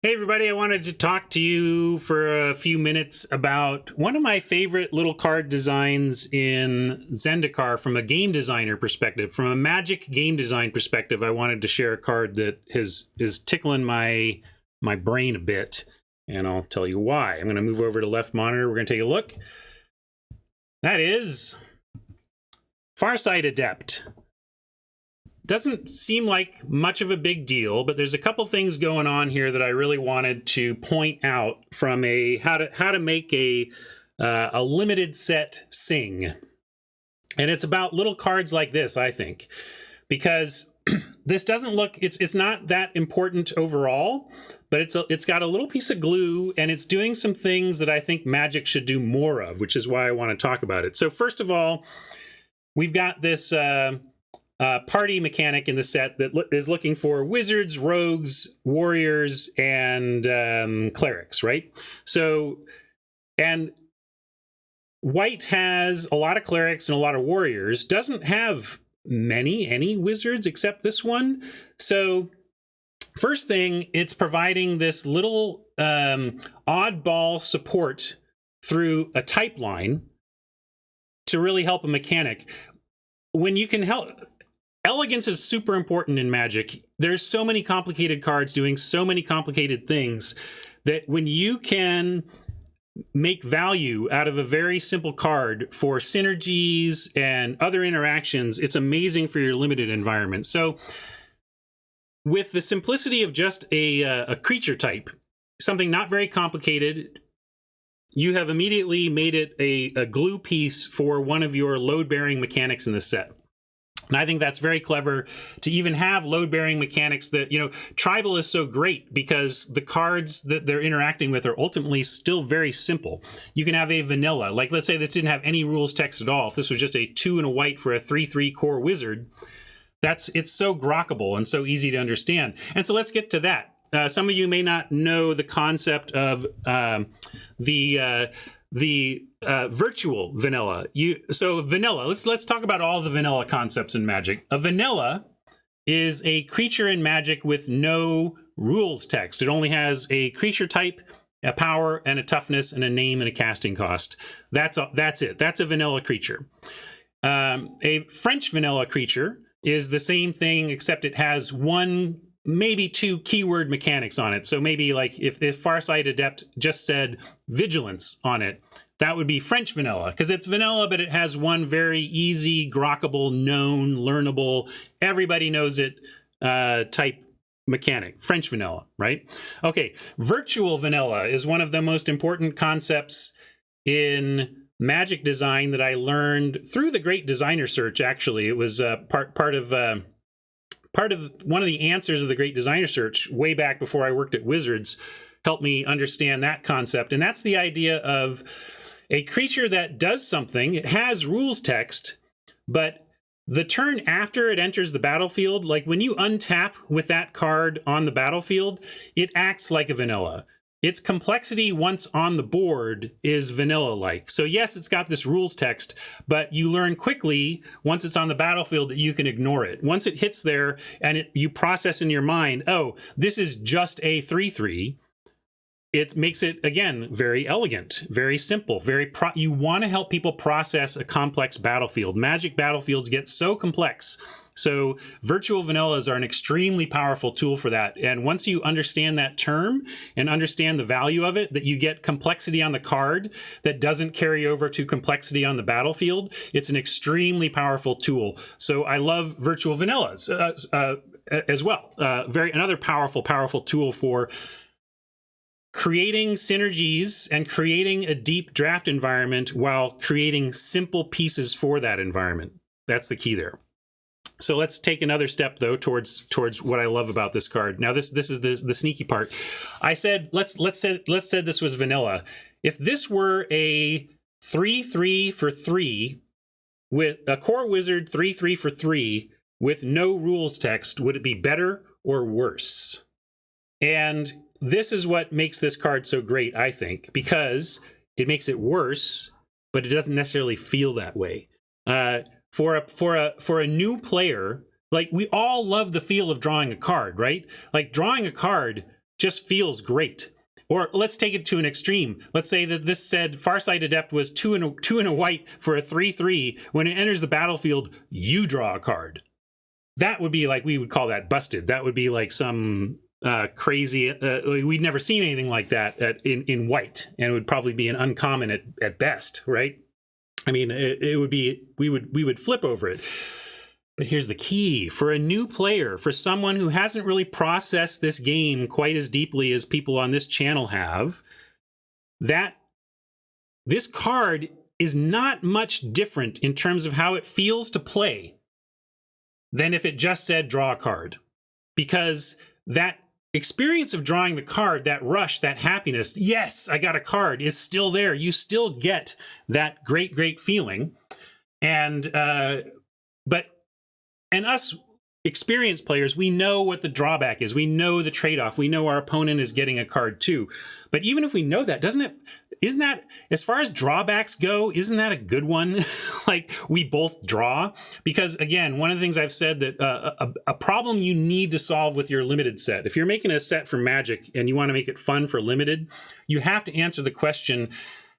Hey everybody, I wanted to talk to you for a few minutes about one of my favorite little card designs in Zendikar from a game designer perspective. From a Magic game design perspective, I wanted to share a card that is tickling my brain a bit, and I'll tell you why. I'm going to move over to left monitor. We're going to take a look. That is Farsight Adept. Doesn't seem like much of a big deal, but there's a couple things going on here that I really wanted to point out from a how to make a limited set sing. And it's about little cards like this, I think, because this doesn't look, it's not that important overall, but it's got a little piece of glue and it's doing some things that I think Magic should do more of, which is why I want to talk about it. So first of all, we've got this party mechanic in the set that is looking for wizards, rogues, warriors, and clerics, right? So, and white has a lot of clerics and a lot of warriors, doesn't have any wizards except this one. So first thing, it's providing this little oddball support through a type line to really help a mechanic. When you can help, elegance is super important in Magic. There's so many complicated cards doing so many complicated things that when you can make value out of a very simple card for synergies and other interactions, it's amazing for your limited environment. So with the simplicity of just a creature type, something not very complicated, you have immediately made it a glue piece for one of your load-bearing mechanics in the set. And I think that's very clever to even have load-bearing mechanics that, you know, Tribal is so great because the cards that they're interacting with are ultimately still very simple. You can have a vanilla, like let's say this didn't have any rules text at all. If this was just a 2 and a white for a 3/3 core wizard, it's so grokkable and so easy to understand. And so let's get to that. Some of you may not know the concept of the virtual vanilla. So vanilla, let's talk about all the vanilla concepts in Magic. A vanilla is a creature in Magic with no rules text. It only has a creature type, a power, and a toughness, and a name and a casting cost. That's it. That's a vanilla creature. A French vanilla creature is the same thing, except it has one, maybe two keyword mechanics on it. So maybe like if Farsight Adept just said vigilance on it, that would be French vanilla, because it's vanilla, but it has one very easy, grokkable, known, learnable, everybody knows it type mechanic. French vanilla, right? Okay, virtual vanilla is one of the most important concepts in Magic design that I learned through the Great Designer Search, actually. It was part of one of the answers of the Great Designer Search way back before I worked at Wizards, helped me understand that concept. And that's the idea of a creature that does something. It has rules text, but the turn after it enters the battlefield, like when you untap with that card on the battlefield, it acts like a vanilla. Its complexity once on the board is vanilla-like. So yes, it's got this rules text, but you learn quickly once it's on the battlefield that you can ignore it. Once it hits there and you process in your mind, oh, this is just a 3/3, it makes it, again, very elegant, very simple, you want to help people process a complex battlefield. Magic battlefields get so complex. So virtual vanillas are an extremely powerful tool for that. And once you understand that term and understand the value of it, that you get complexity on the card that doesn't carry over to complexity on the battlefield, it's an extremely powerful tool. So I love virtual vanillas as well. Another powerful tool for creating synergies and creating a deep draft environment while creating simple pieces for that environment. That's the key there. So let's take another step though towards what I love about this card. Now this is the sneaky part. I said let's say this was vanilla. If this were a 3/3 for 3 with a core wizard 3/3 for 3 with no rules text, would it be better or worse? And this is what makes this card so great, I think, because it makes it worse, but it doesn't necessarily feel that way. For a new player, like we all love the feel of drawing a card, right? Like drawing a card just feels great. Or let's take it to an extreme. Let's say that this said Farsight Adept was 2 and a white for a 3/3. When it enters the battlefield, you draw a card. That would be like, we would call that busted. That would be like some crazy, we'd never seen anything like that in white, and it would probably be an uncommon at best, right? I mean, it would be, we would flip over it. But here's the key. For a new player, for someone who hasn't really processed this game quite as deeply as people on this channel have, that this card is not much different in terms of how it feels to play than if it just said draw a card. Because that experience of drawing the card, that rush, that happiness, yes, I got a card, is still there. You still get that great, great feeling. And us experienced players, we know what the drawback is. We know the trade-off. We know our opponent is getting a card too. But even if we know that, isn't that, as far as drawbacks go, isn't that a good one? Like, we both draw? Because again, one of the things I've said that a problem you need to solve with your limited set, if you're making a set for Magic and you want to make it fun for limited, you have to answer the question,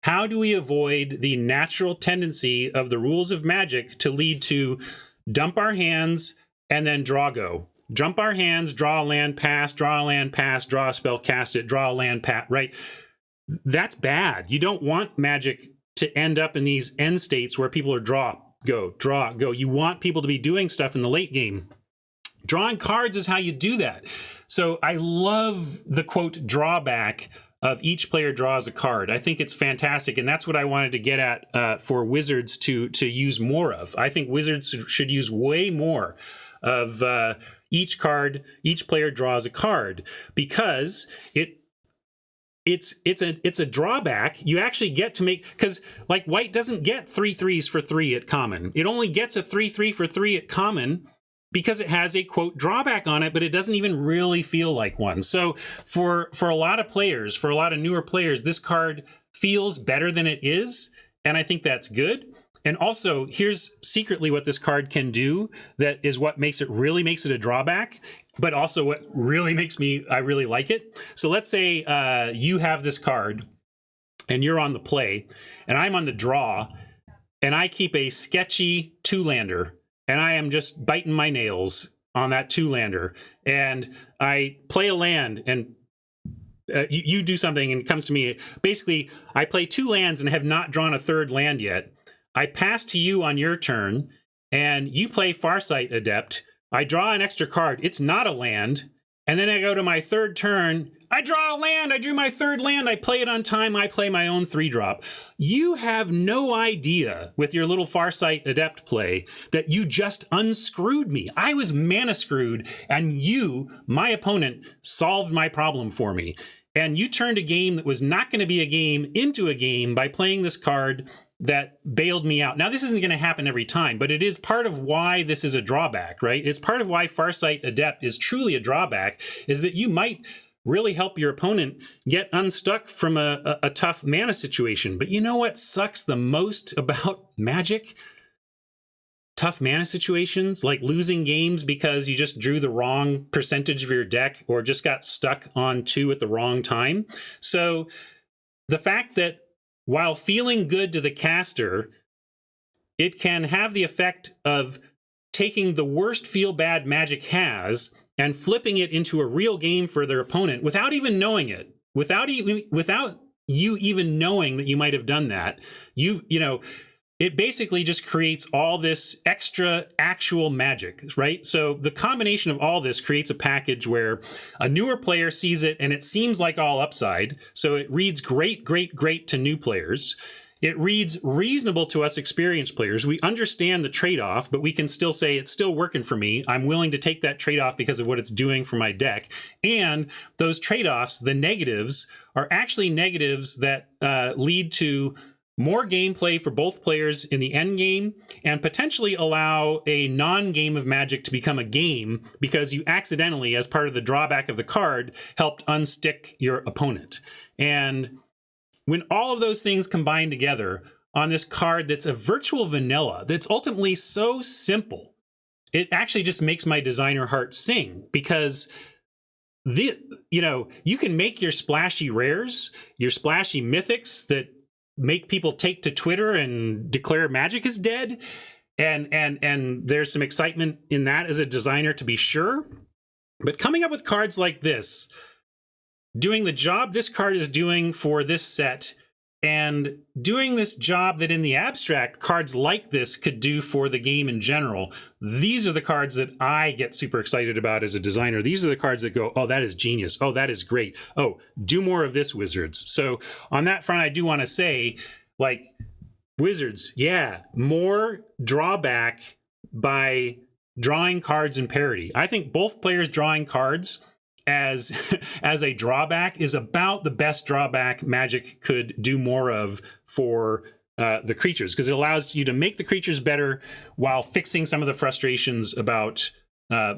how do we avoid the natural tendency of the rules of Magic to lead to dump our hands and then draw go? Jump our hands, draw a land, pass, draw a land, pass, draw a spell, cast it, draw a land, pass, right? That's bad. You don't want Magic to end up in these end states where people are draw, go, draw, go. You want people to be doing stuff in the late game. Drawing cards is how you do that. So I love the quote drawback of each player draws a card. I think it's fantastic, and that's what I wanted to get at for Wizards to use more of. I think Wizards should use way more of each player draws a card, because it's a drawback. You actually get to make, because like white doesn't get 3/3s for 3 at common. It only gets a 3/3 for 3 at common because it has a quote drawback on it, but it doesn't even really feel like one. So for a lot of players, for a lot of newer players, this card feels better than it is, and I think that's good. And also, here's secretly what this card can do that is what really makes it a drawback, but also what really I really like it. So let's say you have this card and you're on the play and I'm on the draw, and I keep a sketchy 2-lander, and I am just biting my nails on that 2-lander, and I play a land, and you do something and it comes to me. Basically, I play 2 lands and have not drawn a 3rd land yet. I pass to you on your turn, and you play Farsight Adept. I draw an extra card. It's not a land. And then I go to my 3rd turn. I draw a land. I drew my 3rd land. I play it on time. I play my own 3-drop. You have no idea with your little Farsight Adept play that you just unscrewed me. I was mana screwed, and you, my opponent, solved my problem for me. And you turned a game that was not going to be a game into a game by playing this card that bailed me out. Now, this isn't going to happen every time, but it is part of why this is a drawback, right? It's part of why Farsight Adept is truly a drawback, is that you might really help your opponent get unstuck from a tough mana situation. But you know what sucks the most about Magic? Tough mana situations, like losing games because you just drew the wrong percentage of your deck or just got stuck on 2 at the wrong time. So the fact that while feeling good to the caster, it can have the effect of taking the worst feel-bad Magic has and flipping it into a real game for their opponent without even knowing it, without you even knowing that you might have done that. It basically just creates all this extra actual magic, right? So the combination of all this creates a package where a newer player sees it and it seems like all upside. So it reads great, great, great to new players. It reads reasonable to us experienced players. We understand the trade-off, but we can still say it's still working for me. I'm willing to take that trade-off because of what it's doing for my deck. And those trade-offs, the negatives, are actually negatives that lead to more gameplay for both players in the end game, and potentially allow a non-game of Magic to become a game because you accidentally, as part of the drawback of the card, helped unstick your opponent. And when all of those things combine together on this card that's a virtual vanilla, that's ultimately so simple, it actually just makes my designer heart sing, because you can make your splashy rares, your splashy mythics that make people take to Twitter and declare Magic is dead. And there's some excitement in that as a designer, to be sure. But coming up with cards like this, doing the job this card is doing for this set, and doing this job that in the abstract cards like this could do for the game in general, these are the cards that I get super excited about as a designer. These are the cards that go, oh, that is genius. Oh, that is great. Oh, do more of this, Wizards. So on that front, I do want to say, like, Wizards, yeah, more drawback by drawing cards in parity. I think both players drawing cards as a drawback is about the best drawback Magic could do more of for the creatures, because it allows you to make the creatures better while fixing some of the frustrations about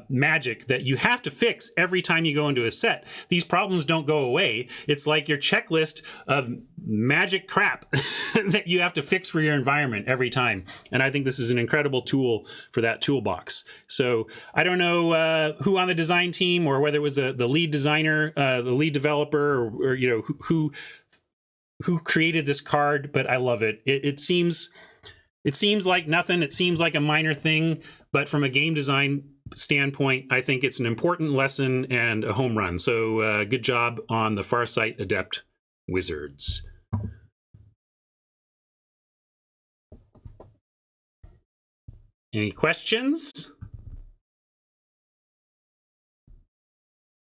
Magic that you have to fix every time you go into a set. These problems don't go away. It's like your checklist of Magic crap that you have to fix for your environment every time. And I think this is an incredible tool for that toolbox. So I don't know who on the design team, or whether it was the lead designer, the lead developer, or who created this card, but I love it. It seems like nothing. It seems like a minor thing, but from a game design standpoint, I think it's an important lesson and a home run. So good job on the Farsight Adept Wizards. Any questions?